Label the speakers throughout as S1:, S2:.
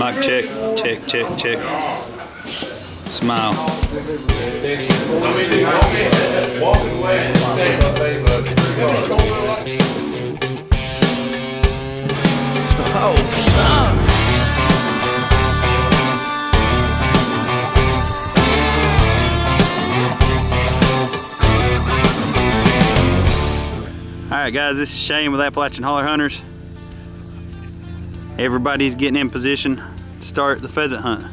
S1: Mic check, check, check, check. Smile. Oh, son. Alright guys, this is Shane with Appalachian Holler Hunters. Everybody's getting in position to start the pheasant hunt.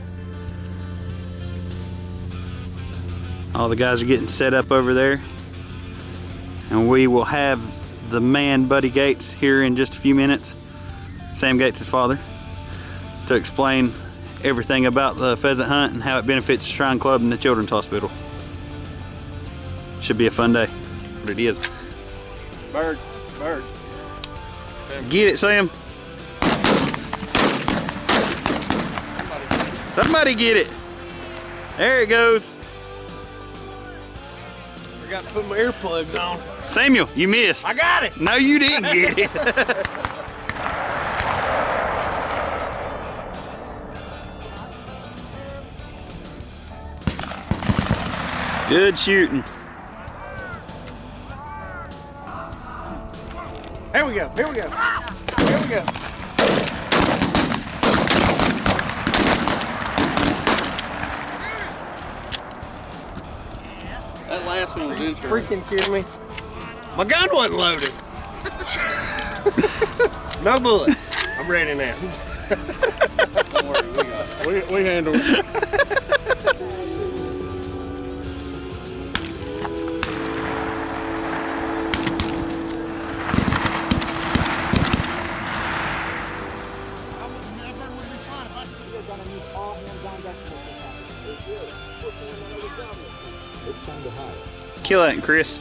S1: All the guys are getting set up over there. And we will have the man Buddy Gates here in just a few minutes. Sam Gates' father. To explain everything about the pheasant hunt and how it benefits the Shrine Club and the Children's Hospital. Should be a fun day. But it is.
S2: Bird, bird.
S1: Get it, Sam. Somebody get it. There it goes.
S2: Forgot to put my earplugs on.
S1: Samuel, you missed.
S2: I got it.
S1: No, you didn't get it. Good shooting.
S2: Here we go, here we go. Here we go.
S3: That last one was interesting.
S2: Freaking kidding me? My gun wasn't loaded. No bullet. I'm ready now.
S3: Don't worry, we got it. We handle it.
S1: Kill that, Chris.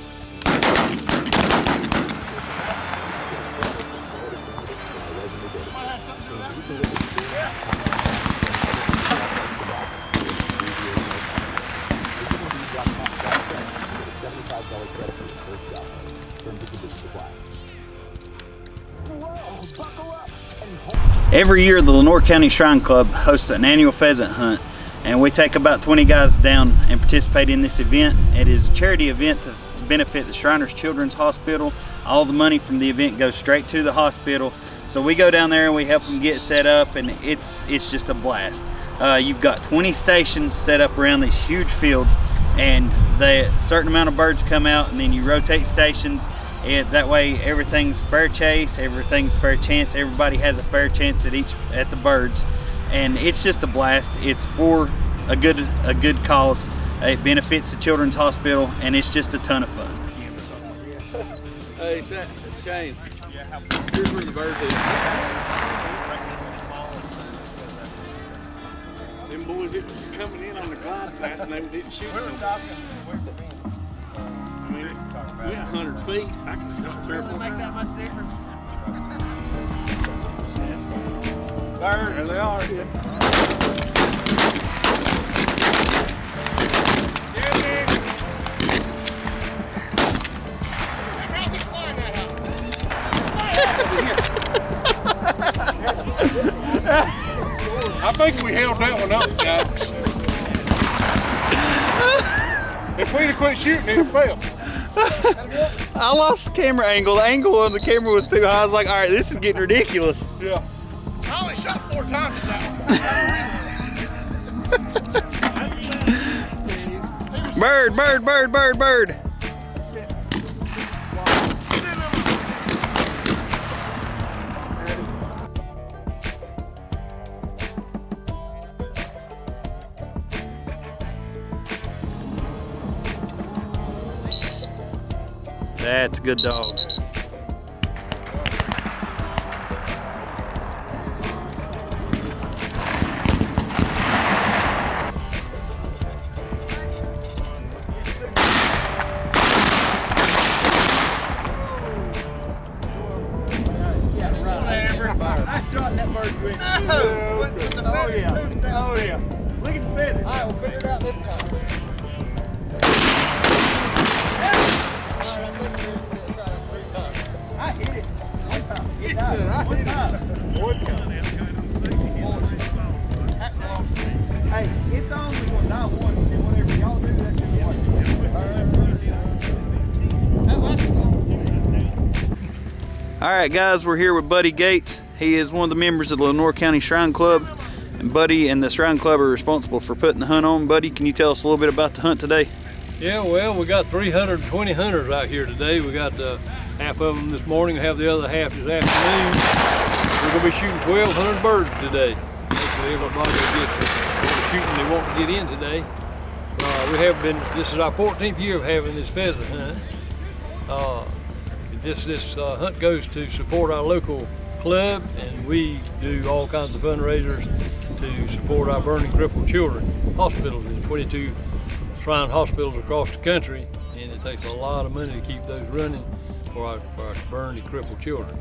S1: Every year, the Lenoir County Shrine Club hosts an annual pheasant hunt, and we take about 20 guys down and participate in this event. It is a charity event to benefit the Shriners Children's Hospital. All the money from the event goes straight to the hospital. So we go down there and we help them get set up, and it's just a blast. You've got 20 stations set up around these huge fields, and a certain amount of birds come out, and then you rotate stations. That way everything's fair chase, everything's fair chance, everybody has a fair chance at the birds, and it's just a blast. It's for a good cause. It benefits the Children's Hospital, and it's just a ton of fun.
S3: Hey, Shane, here's where the bird is. Them boys, it was coming in on the glide path and they didn't shoot them. I mean, we're 100 feet. I can just 3 or 4 make that much difference. Bird, there they are. I think we held that one up, guys. If we'd have quit shooting, it'd have failed.
S1: I lost the camera angle. The angle on the camera was too high. I was like, all right, this is getting ridiculous.
S3: Yeah. I only shot 4 times at that one.
S1: Bird, bird, bird, bird, bird. That's a good dog.
S3: I shot that bird with.
S2: Oh yeah. Oh yeah. Look at the pheasant.
S3: All right, we'll figure it out this time.
S2: I hit it. One time. I hit it. One time.
S1: All right, guys, we're here with Buddy Gates. He is one of the members of the Lenoir County Shrine Club. And Buddy and the Shrine Club are responsible for putting the hunt on. Buddy, can you tell us a little bit about the hunt today?
S4: Yeah, well, we got 320 hunters out here today. We got half of them this morning, have the other half this afternoon. We're gonna be shooting 1,200 birds today. Hopefully everybody will get the shooting they want to get in today. This is our 14th year of having this pheasant hunt. This hunt goes to support our local club, and we do all kinds of fundraisers to support our burning crippled children hospitals in 22 shrine hospitals across the country, and it takes a lot of money to keep those running for our burned and crippled children.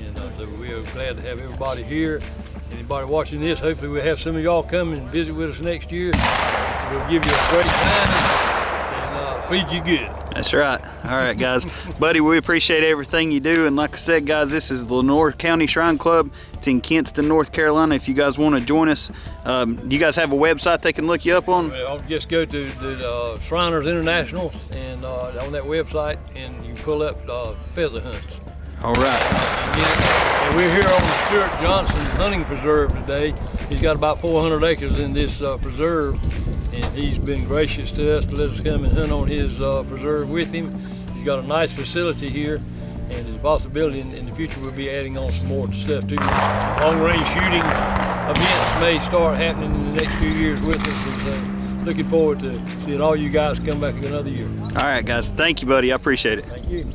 S4: And so we are glad to have everybody here. Anybody watching this, hopefully we'll have some of y'all come and visit with us next year. We'll give you a great time and feed you good.
S1: That's right. All right, guys. Buddy, we appreciate everything you do. And like I said, guys, this is the Lenoir County Shrine Club. It's in Kinston, North Carolina. If you guys want to join us, do you guys have a website they can look you up on?
S4: Well, just go to the Shriners International and on that website, and you pull up pheasant hunts.
S1: All right.
S4: And we're here on the Stuart Johnson Hunting Preserve today. He's got about 400 acres in this preserve, and he's been gracious to us to let us come and hunt on his preserve with him. He's got a nice facility here, and there's a possibility in the future we'll be adding on some more stuff too. Long-range shooting events may start happening in the next few years with us, and so looking forward to seeing all you guys come back another year.
S1: All right, guys. Thank you, buddy. I appreciate it.
S4: Thank you.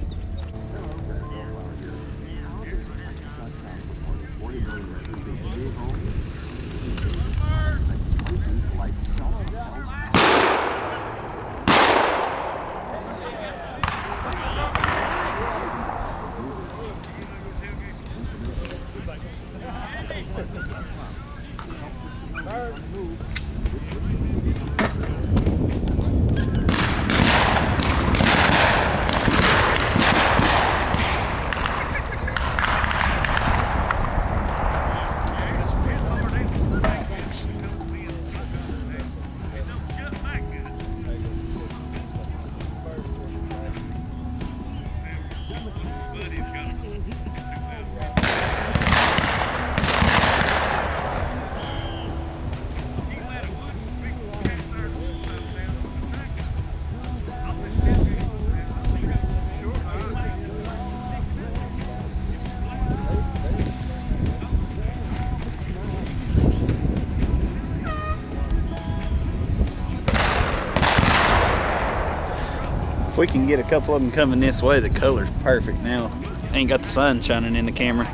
S1: If we can get a couple of them coming this way, the color's perfect now. Ain't got the sun shining in the camera.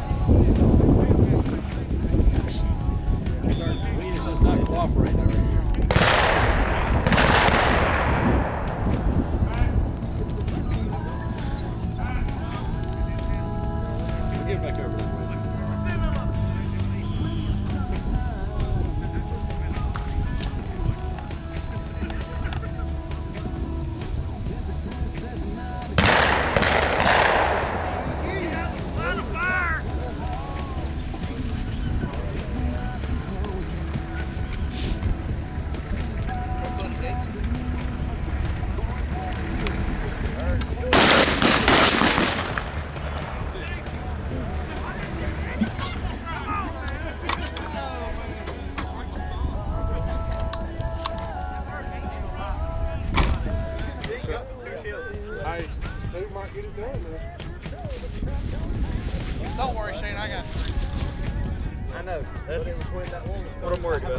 S2: Venus is not cooperating over here. We'll get back over this way.
S5: Don't worry, Shane, I got three.
S2: I know. That's in between that one. What I'm worried about.
S5: I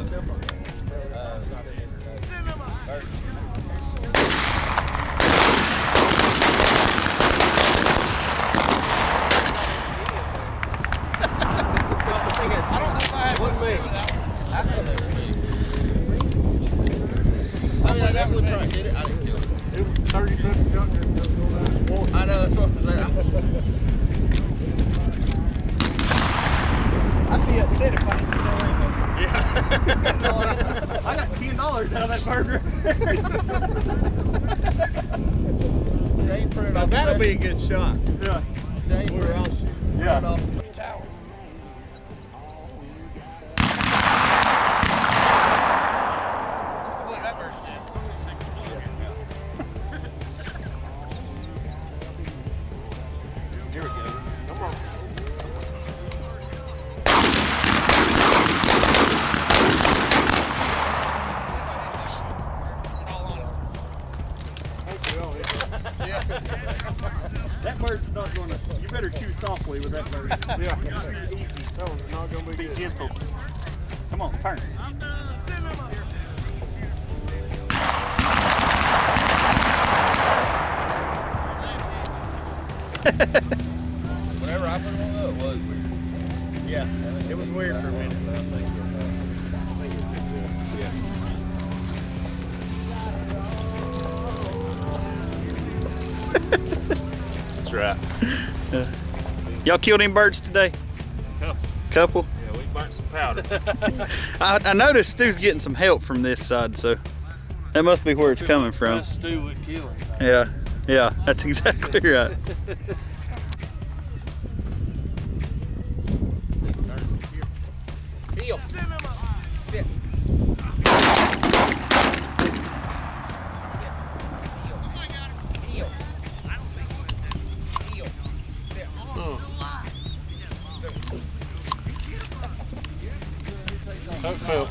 S5: don't know if I had one with that one. I mean, I never was trying to get it. I didn't kill it.
S2: It was 30 seconds younger.
S5: I know, that's what I'm saying.
S2: I'd be upset if I didn't sell anything. Yeah. I got $10 out of that burger. Now that'll be a good shot. Yeah. Where else? Yeah.
S5: Tower. That bird's dead.
S2: Here we go. Come on. bird's not gonna. You better choose softly with that bird.
S3: Yeah. That one's not gonna be
S2: Be
S3: good.
S2: gentle. Come on, turn.
S5: Whenever I put one up, it was weird.
S2: Yeah, it was weird for a minute.
S3: I think it's just good.
S2: That's right.
S1: Y'all killed any birds today? Couple?
S3: Yeah, we burnt some powder.
S1: I noticed Stu's getting some help from this side, so that must be where it's coming from.
S4: That stew would kill him.
S1: Yeah, yeah, that's exactly right.
S5: Heel. Sit. Heel. Heel. Sit.
S3: That felt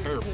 S3: terrible.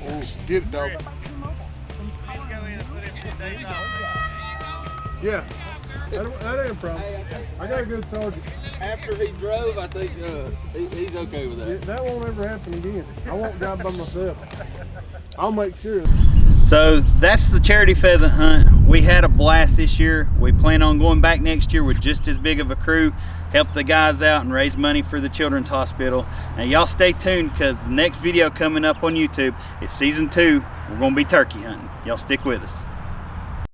S3: Oh, get it, dog. Yeah, that ain't a problem. I got a good target.
S5: After he drove, I think he's okay with that.
S3: That won't ever happen again. I won't drive by myself. I'll make sure.
S1: So that's the charity pheasant hunt. We had a blast this year. We plan on going back next year with just as big of a crew, help the guys out and raise money for the Children's Hospital. Now y'all stay tuned because the next video coming up on YouTube is season 2. We're gonna be turkey hunting. Y'all stick with us.